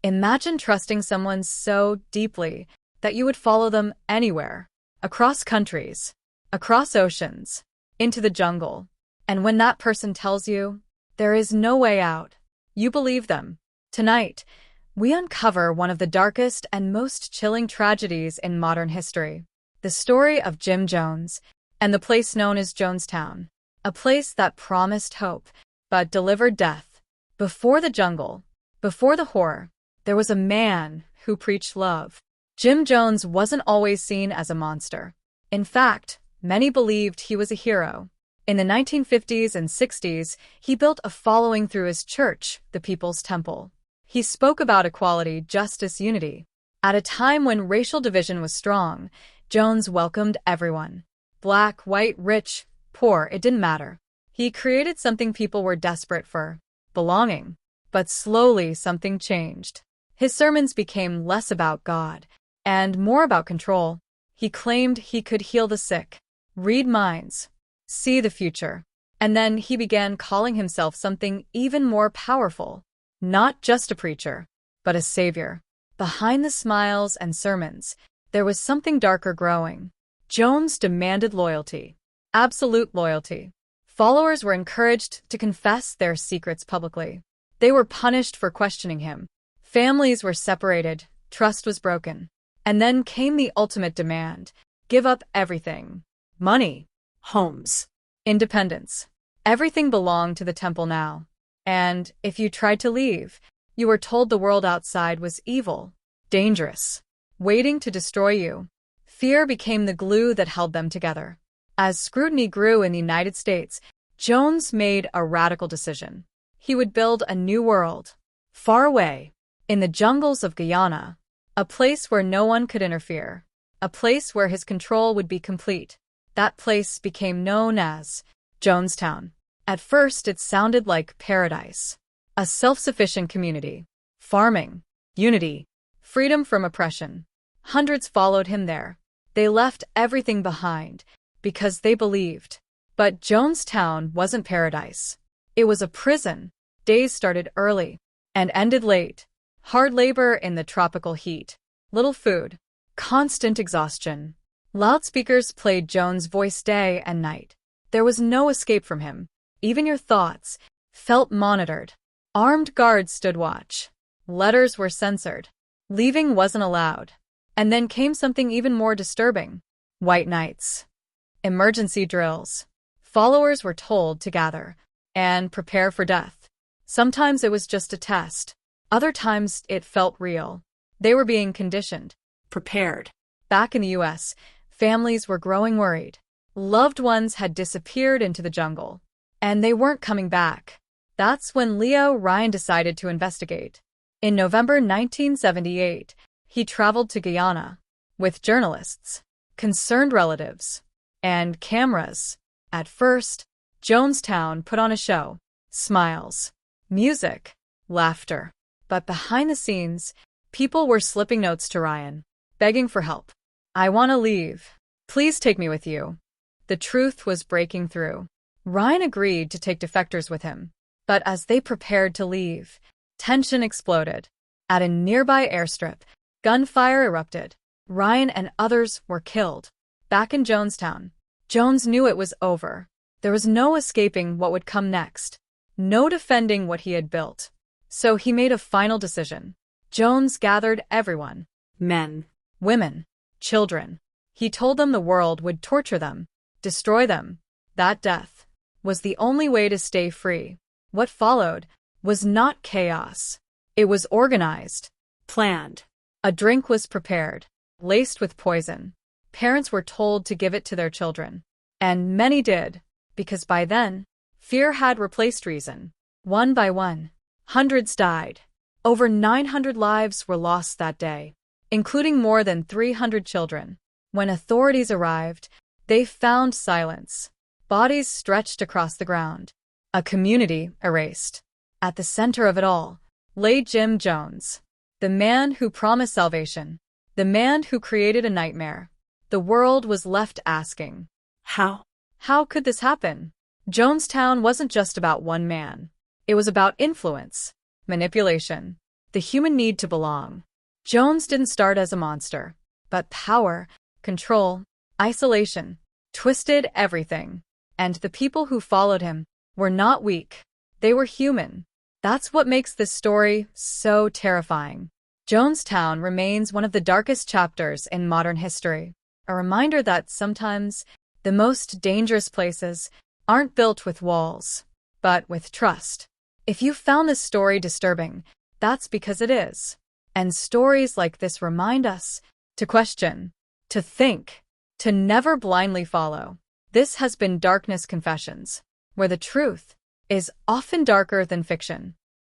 Imagine trusting someone so deeply that you would follow them anywhere, across countries, across oceans, into the jungle. And when that person tells you there is no way out, you believe them. Tonight, we uncover one of the darkest and most chilling tragedies in modern history, the story of Jim Jones and the place known as Jonestown, a place that promised hope but delivered death. Before the jungle, before the horror, there was a man who preached love. Jim Jones wasn't always seen as a monster. In fact, many believed he was a hero. In the 1950s and 60s, he built a following through his church, the People's Temple. He spoke about equality, justice, unity. At a time when racial division was strong, Jones welcomed everyone. Black, white, rich, poor, it didn't matter. He created something people were desperate for: belonging. But slowly something changed. His sermons became less about God and more about control. He claimed he could heal the sick, read minds, see the future. And then he began calling himself something even more powerful. Not just a preacher, but a savior. Behind the smiles and sermons, there was something darker growing. Jones demanded loyalty. Absolute loyalty. Followers were encouraged to confess their secrets publicly. They were punished for questioning him. Families were separated, trust was broken. And then came the ultimate demand: give up everything. Money, homes, independence. Everything belonged to the temple now. And if you tried to leave, you were told the world outside was evil, dangerous, waiting to destroy you. Fear became the glue that held them together. As scrutiny grew in the United States, Jones made a radical decision. He would build a new world, far away, in the jungles of Guyana, a place where no one could interfere, a place where his control would be complete. That place became known as Jonestown. At first, it sounded like paradise, a self-sufficient community, farming, unity, freedom from oppression. Hundreds followed him there. They left everything behind because they believed. But Jonestown wasn't paradise. It was a prison. Days started early and ended late. Hard labor in the tropical heat, little food, constant exhaustion. Loudspeakers played Jones' voice day and night. There was no escape from him. Even your thoughts felt monitored. Armed guards stood watch. Letters were censored. Leaving wasn't allowed. And then came something even more disturbing: white nights, emergency drills. Followers were told to gather and prepare for death. Sometimes it was just a test. Other times it felt real. They were being conditioned, prepared. Back in the U.S., families were growing worried. Loved ones had disappeared into the jungle, and they weren't coming back. That's when Leo Ryan decided to investigate. In November 1978, he traveled to Guyana with journalists, concerned relatives, and cameras. At first, Jonestown put on a show: smiles, music, laughter. But behind the scenes, people were slipping notes to Ryan, begging for help. "I want to leave. Please take me with you." The truth was breaking through. Ryan agreed to take defectors with him. But as they prepared to leave, tension exploded. At a nearby airstrip, gunfire erupted. Ryan and others were killed. Back in Jonestown, Jones knew it was over. There was no escaping what would come next, no defending what he had built. So he made a final decision. Jones gathered everyone: men, women, children. He told them the world would torture them, destroy them. That death was the only way to stay free. What followed was not chaos. It was organized, planned. A drink was prepared, laced with poison. Parents were told to give it to their children. And many did, because by then, fear had replaced reason. One by one, hundreds died. Over 900 lives were lost that day, including more than 300 children. When authorities arrived, they found silence. Bodies stretched across the ground. A community erased. At the center of it all lay Jim Jones, the man who promised salvation, the man who created a nightmare. The world was left asking, how? How could this happen? Jonestown wasn't just about one man. It was about influence, manipulation, the human need to belong. Jones didn't start as a monster, but power, control, isolation, twisted everything. And the people who followed him were not weak. They were human. That's what makes this story so terrifying. Jonestown remains one of the darkest chapters in modern history, a reminder that sometimes the most dangerous places aren't built with walls, but with trust. If you found this story disturbing, that's because it is. And stories like this remind us to question, to think, to never blindly follow. This has been Darkness Confessions, where the truth is often darker than fiction.